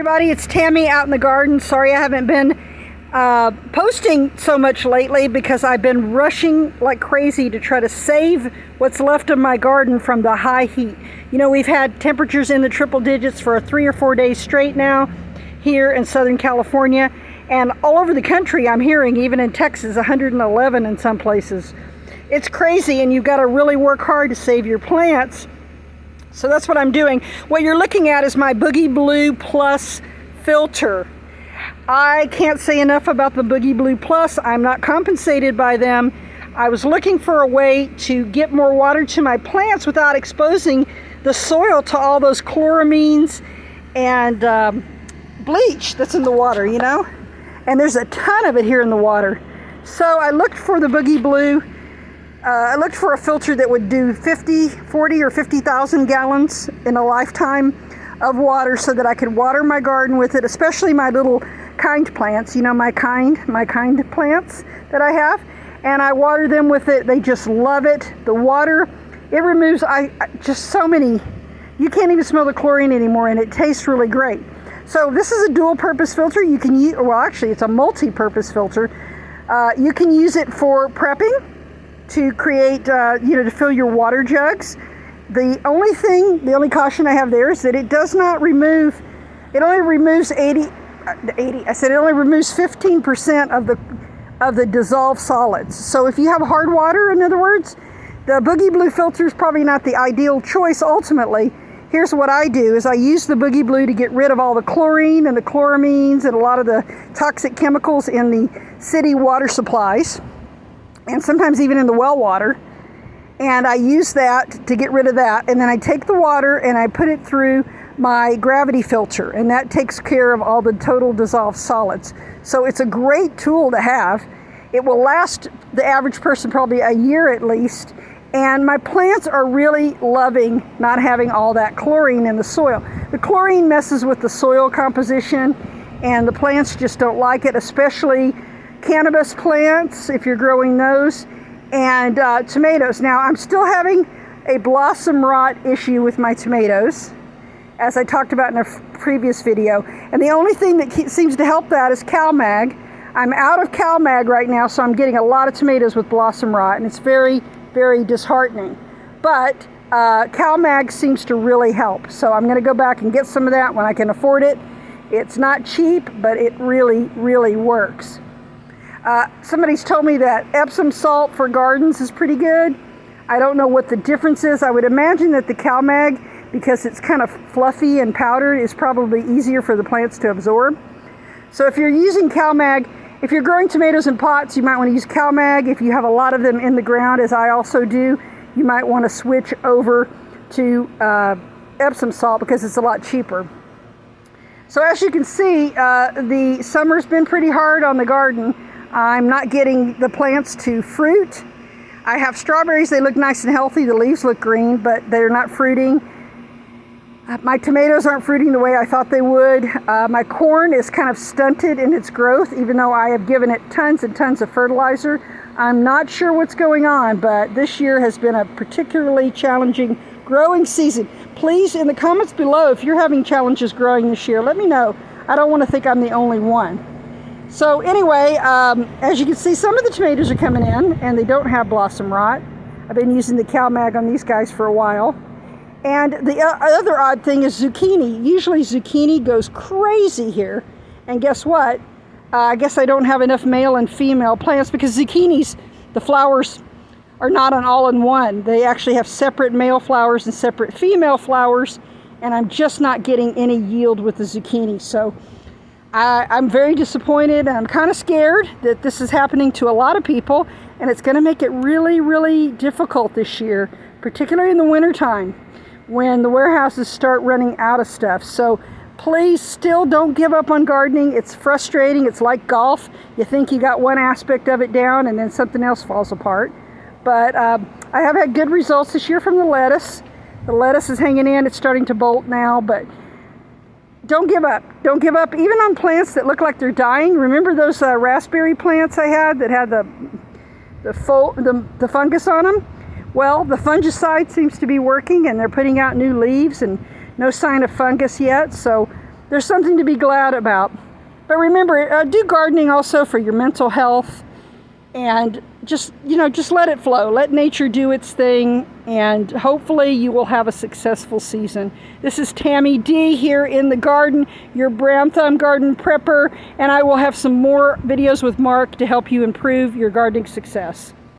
Everybody, it's Tammy out in the garden. Sorry I haven't been posting so much lately because I've been rushing like crazy to try to save what's left of my garden from the high heat. You know, we've had temperatures in the triple digits for 3 or 4 days straight now here in Southern California, and all over the country I'm hearing, even in Texas, 111 in some places. It's crazy, and you've got to really work hard to save your plants. So that's what I'm doing. What you're looking at is my BOOGIE BLUE PLUS filter. I can't say enough about the BOOGIE BLUE PLUS. I'm not compensated by them. I was looking for a way to get more water to my plants without exposing the soil to all those chloramines and bleach that's in the water, you know? And there's a ton of it here in the water. So I looked for the BOOGIE BLUE. I looked for a filter that would do 40 or 50,000 gallons in a lifetime of water so that I could water my garden with it, especially my little kind plants, you know, my kind plants that I have. And I water them with it. They just love it. The water, it removes just so many, you can't even smell the chlorine anymore, and it tastes really great. So this is a dual purpose filter. You can use, well actually it's a multi-purpose filter. You can use it for prepping, to create, to fill your water jugs. The only caution I have there is that it does not remove, it only removes it only removes 15% of the dissolved solids. So if you have hard water, in other words, the BOOGIE BLUE filter is probably not the ideal choice ultimately. Here's what I do is I use the BOOGIE BLUE to get rid of all the chlorine and the chloramines and a lot of the toxic chemicals in the city water supplies, and sometimes even in the well water. And I use that to get rid of that. And then I take the water and I put it through my gravity filter, and that takes care of all the total dissolved solids. So it's a great tool to have. It will last the average person probably a year at least. And my plants are really loving not having all that chlorine in the soil. The chlorine messes with the soil composition, and the plants just don't like it, especially cannabis plants, if you're growing those, and tomatoes. Now, I'm still having a blossom rot issue with my tomatoes, as I talked about in a previous video. And the only thing that seems to help that is CalMag. I'm out of CalMag right now, so I'm getting a lot of tomatoes with blossom rot, and it's very, very disheartening. But CalMag seems to really help. So I'm going to go back and get some of that when I can afford it. It's not cheap, but it really, really works. Somebody's told me that Epsom salt for gardens is pretty good. I don't know what the difference is. I would imagine that the CalMag, because it's kind of fluffy and powdered, is probably easier for the plants to absorb. So if you're using CalMag, if you're growing tomatoes in pots, you might want to use CalMag. If you have a lot of them in the ground, as I also do, you might want to switch over to Epsom salt because it's a lot cheaper. So as you can see, the summer's been pretty hard on the garden. I'm not getting the plants to fruit. I have strawberries. They look nice and healthy. The leaves look green, but they're not fruiting. My tomatoes aren't fruiting the way I thought they would. My corn is kind of stunted in its growth, even though I have given it tons and tons of fertilizer. I'm not sure what's going on, but this year has been a particularly challenging growing season. Please, in the comments below, if you're having challenges growing this year, let me know. I don't want to think I'm the only one. So anyway, as you can see, some of the tomatoes are coming in and they don't have blossom rot. I've been using the CalMag on these guys for a while. And the other odd thing is zucchini. Usually zucchini goes crazy here. And guess what? I guess I don't have enough male and female plants because zucchinis, the flowers are not an all-in-one. They actually have separate male flowers and separate female flowers. And I'm just not getting any yield with the zucchini. So I'm very disappointed, and I'm kind of scared that this is happening to a lot of people, and it's going to make it really, really difficult this year, particularly in the wintertime when the warehouses start running out of stuff. So please still don't give up on gardening. It's frustrating. It's like golf. You think you got one aspect of it down, and then something else falls apart. But I have had good results this year from the lettuce. The lettuce is hanging in. It's starting to bolt now, but don't give up. Don't give up, even on plants that look like they're dying. Remember those raspberry plants I had that had the fungus on them? Well, the fungicide seems to be working, and they're putting out new leaves and no sign of fungus yet. So there's something to be glad about. But remember, do gardening also for your mental health, and just let it flow. Let nature do its thing, and hopefully you will have a successful season. This is Tammy D here in the garden, your brown thumb garden prepper, and I will have some more videos with Mark to help you improve your gardening success.